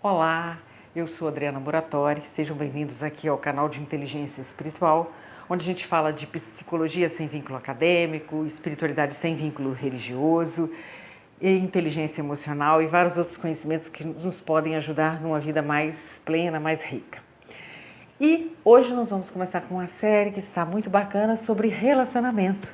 Olá, eu sou Adriana Muratori, sejam bem-vindos aqui ao canal de Inteligência Espiritual, onde a gente fala de psicologia sem vínculo acadêmico, espiritualidade sem vínculo religioso, e inteligência emocional e vários outros conhecimentos que nos podem ajudar numa vida mais plena, mais rica. E hoje nós vamos começar com uma série que está muito bacana sobre relacionamento,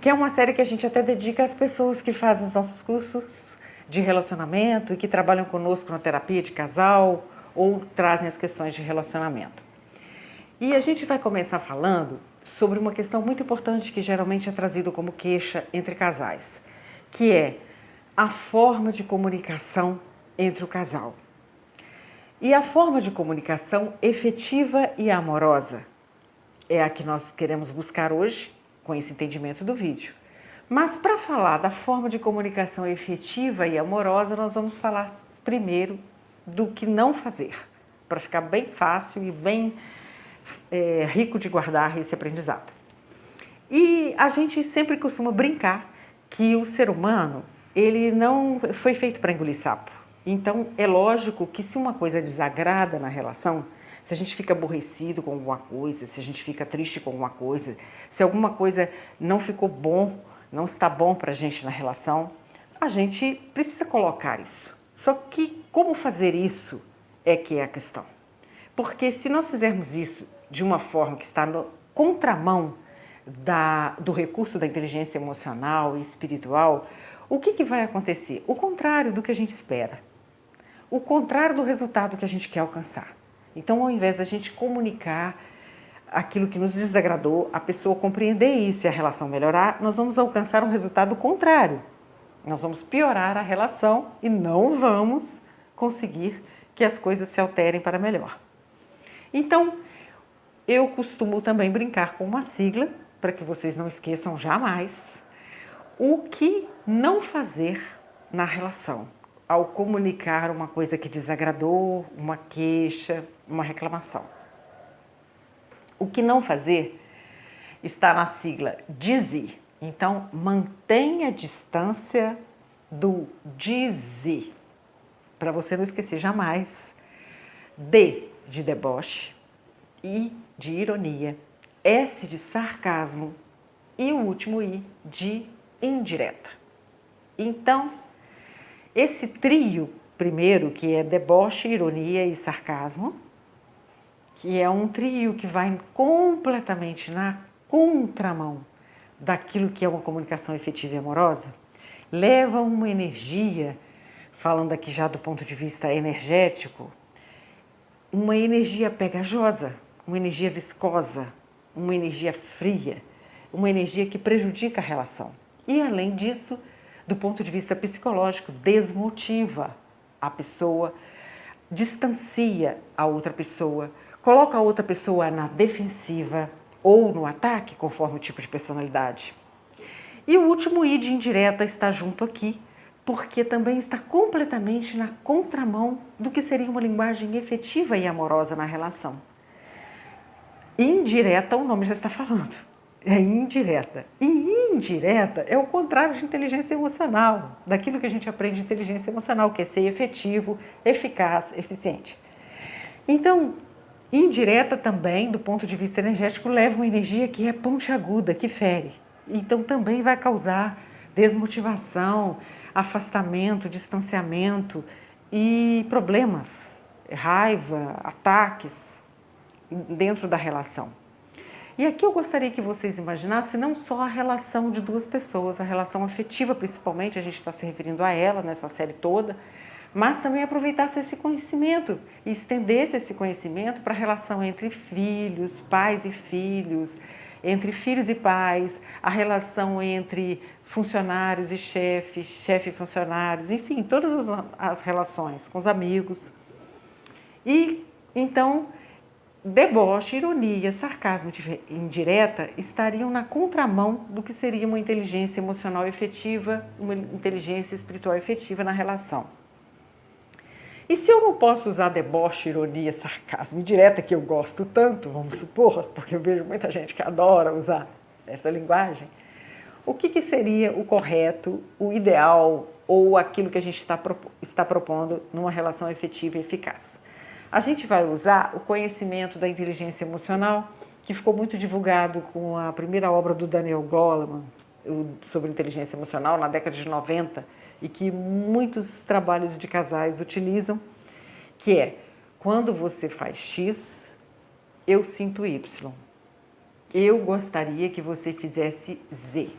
que é uma série que a gente até dedica às pessoas que fazem os nossos cursos de relacionamento e que trabalham conosco na terapia de casal ou trazem as questões de relacionamento. E a gente vai começar falando sobre uma questão muito importante que geralmente é trazido como queixa entre casais, que é a forma de comunicação entre o casal. E a forma de comunicação efetiva e amorosa é a que nós queremos buscar hoje com esse entendimento do vídeo. Mas para falar da forma de comunicação efetiva e amorosa, nós vamos falar primeiro do que não fazer, para ficar bem fácil e bem rico de guardar esse aprendizado. E a gente sempre costuma brincar que o ser humano, ele não foi feito para engolir sapo. Então é lógico que se uma coisa desagrada na relação, se a gente fica aborrecido com alguma coisa, se a gente fica triste com alguma coisa, se alguma coisa não ficou bom, não está bom para a gente na relação, a gente precisa colocar isso. Só que como fazer isso é que é a questão. Porque se nós fizermos isso de uma forma que está no contramão do recurso da inteligência emocional e espiritual, o que vai acontecer? O contrário do que a gente espera. O contrário do resultado que a gente quer alcançar. Então, ao invés da gente comunicar aquilo que nos desagradou, a pessoa compreender isso e a relação melhorar, nós vamos alcançar um resultado contrário. Nós vamos piorar a relação e não vamos conseguir que as coisas se alterem para melhor. Então, eu costumo também brincar com uma sigla, para que vocês não esqueçam jamais, o que não fazer na relação ao comunicar uma coisa que desagradou, uma queixa, uma reclamação. O que não fazer está na sigla dizer. Então, mantenha a distância do dizer, para você não esquecer jamais. D de deboche, I de ironia, S de sarcasmo e o último I de indireta. Então, esse trio primeiro, que é deboche, ironia e sarcasmo, que é um trio que vai completamente na contramão daquilo que é uma comunicação efetiva e amorosa, leva uma energia, falando aqui já do ponto de vista energético, uma energia pegajosa, uma energia viscosa, uma energia fria, uma energia que prejudica a relação. E além disso, do ponto de vista psicológico, desmotiva a pessoa, distancia a outra pessoa, coloca a outra pessoa na defensiva ou no ataque, conforme o tipo de personalidade. E o último I de indireta está junto aqui, porque também está completamente na contramão do que seria uma linguagem efetiva e amorosa na relação. Indireta, o nome já está falando, é indireta. E indireta é o contrário de inteligência emocional, daquilo que a gente aprende de inteligência emocional, que é ser efetivo, eficaz, eficiente. Então, indireta também, do ponto de vista energético, leva uma energia que é pontiaguda, que fere. Então também vai causar desmotivação, afastamento, distanciamento e problemas, raiva, ataques dentro da relação. E aqui eu gostaria que vocês imaginassem não só a relação de duas pessoas, a relação afetiva principalmente, a gente está se referindo a ela nessa série toda, mas também aproveitasse esse conhecimento e estendesse esse conhecimento para a relação entre filhos, pais e filhos, entre filhos e pais, a relação entre funcionários e chefes, chefe e funcionários, enfim, todas as relações com os amigos. E então, deboche, ironia, sarcasmo indireta estariam na contramão do que seria uma inteligência emocional efetiva, uma inteligência espiritual efetiva na relação. E se eu não posso usar deboche, ironia, sarcasmo indireta, que eu gosto tanto, vamos supor, porque eu vejo muita gente que adora usar essa linguagem, o que seria o correto, o ideal, ou aquilo que a gente está propondo numa relação efetiva e eficaz. A gente vai usar o conhecimento da inteligência emocional, que ficou muito divulgado com a primeira obra do Daniel Goleman sobre inteligência emocional na década de 90 e que muitos trabalhos de casais utilizam, que é: quando você faz X, eu sinto Y. Eu gostaria que você fizesse Z.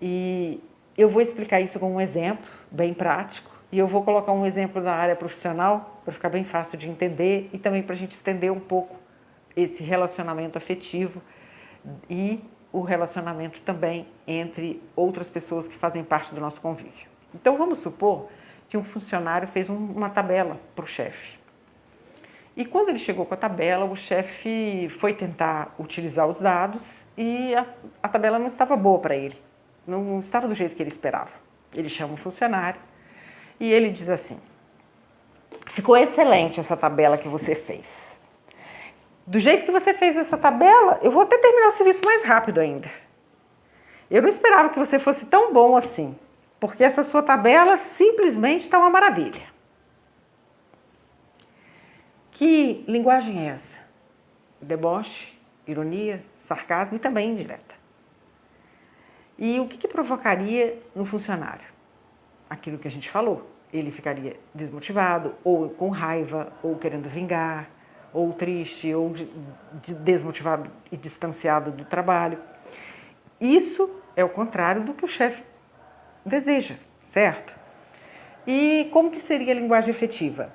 E eu vou explicar isso com um exemplo bem prático e eu vou colocar um exemplo na área profissional para ficar bem fácil de entender e também para a gente estender um pouco esse relacionamento afetivo e o relacionamento também entre outras pessoas que fazem parte do nosso convívio. Então vamos supor que um funcionário fez uma tabela para o chefe. E quando ele chegou com a tabela, o chefe foi tentar utilizar os dados e a tabela não estava boa para ele. Não estava do jeito que ele esperava. Ele chama o funcionário e ele diz assim: ficou excelente essa tabela que você fez. Do jeito que você fez essa tabela, eu vou até terminar o serviço mais rápido ainda. Eu não esperava que você fosse tão bom assim, porque essa sua tabela simplesmente está uma maravilha. Que linguagem é essa? Deboche, ironia, sarcasmo e também indireta. E o que provocaria no funcionário? Aquilo que a gente falou. Ele ficaria desmotivado, ou com raiva, ou querendo vingar, ou triste, ou desmotivado e distanciado do trabalho. Isso é o contrário do que o chefe deseja, certo? E como que seria a linguagem efetiva?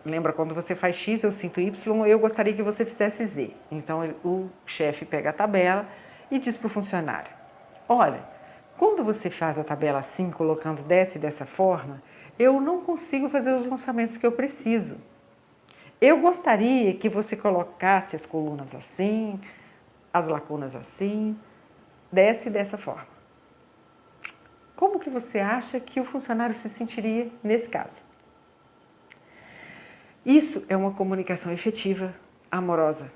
Lembra quando você faz X, eu sinto Y, eu gostaria que você fizesse Z. Então o chefe pega a tabela e diz para o funcionário: olha, quando você faz a tabela assim, colocando dessa e dessa forma, eu não consigo fazer os lançamentos que eu preciso. Eu gostaria que você colocasse as colunas assim, as lacunas assim, dessa e dessa forma. Como que você acha que o funcionário se sentiria nesse caso? Isso é uma comunicação efetiva, amorosa.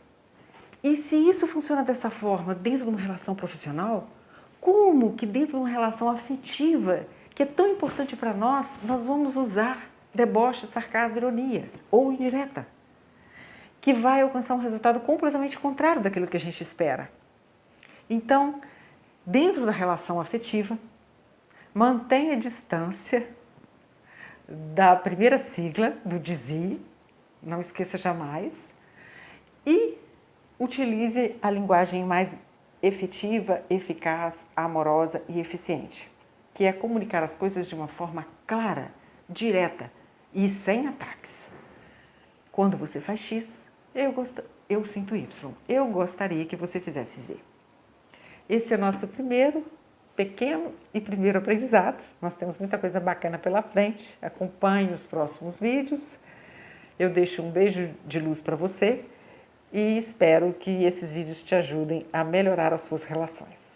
E se isso funciona dessa forma dentro de uma relação profissional, como que dentro de uma relação afetiva, que é tão importante para nós vamos usar deboche, sarcasmo, ironia ou indireta, que vai alcançar um resultado completamente contrário daquilo que a gente espera. Então, dentro da relação afetiva, mantenha a distância da primeira sigla do DISI, não esqueça jamais, e utilize a linguagem mais efetiva, eficaz, amorosa e eficiente, que é comunicar as coisas de uma forma clara, direta e sem ataques. Quando você faz X, eu sinto Y. Eu gostaria que você fizesse Z. Esse é o nosso pequeno e primeiro aprendizado. Nós temos muita coisa bacana pela frente. Acompanhe os próximos vídeos. Eu deixo um beijo de luz para você e espero que esses vídeos te ajudem a melhorar as suas relações.